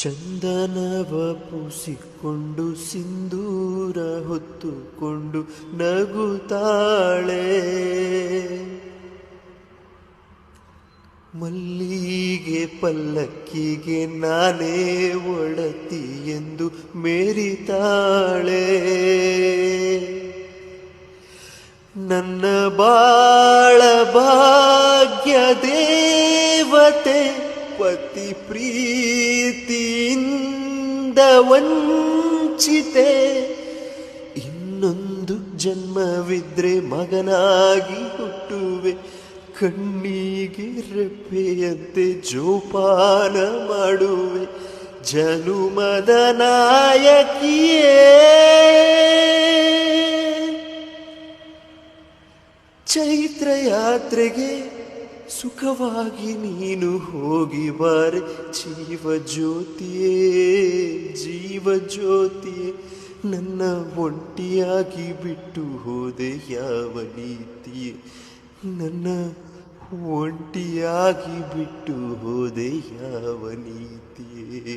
ಚಂದನವ ಪೂಸಿಕೊಂಡು ಸಿಂಧೂರ ಹೊತ್ತುಕೊಂಡು ನಗುತ್ತಾಳೆ, ಮಲ್ಲಿಗೆ ಪಲ್ಲಕ್ಕಿಗೆ ನಾನೇ ಒಡತಿ ಎಂದು ಮೇರಿತಾಳೆ. ನನ್ನ ಬಾಳ ಭಾಗ್ಯ ದೇವತೆ ಪತಿ ಪ್ರೀತಿಯಿಂದ ವಂಚಿತೆ, ಇನ್ನೊಂದು ಜನ್ಮವಿದ್ರೆ ಮಗನಾಗಿ ಹುಟ್ಟುವೆ, ಕಣ್ಣಿಗೆ ರೆಪ್ಪೆಯಂತೆ ಜೋಪಾನ ಮಾಡುವೆ, ಜನುಮದ ನಾಯಕಿಯೇ. ಚೈತ್ರ ಯಾತ್ರೆಗೆ ಸುಖವಾಗಿ ನೀನು ಹೋಗಿ ಬಾರೆ, ಜೀವ ಜ್ಯೋತಿಯೇ ಜೀವ ಜ್ಯೋತಿಯೇ, ನನ್ನ ಒಂಟಿಯಾಗಿ ಬಿಟ್ಟು ಹೋದೆ ಯಾವ ನೀತಿಯೇ, ನನ್ನ ಒಂಟಿಯಾಗಿ ಬಿಟ್ಟು ಹೋದೆ ಯಾವ ನೀತಿಯೇ.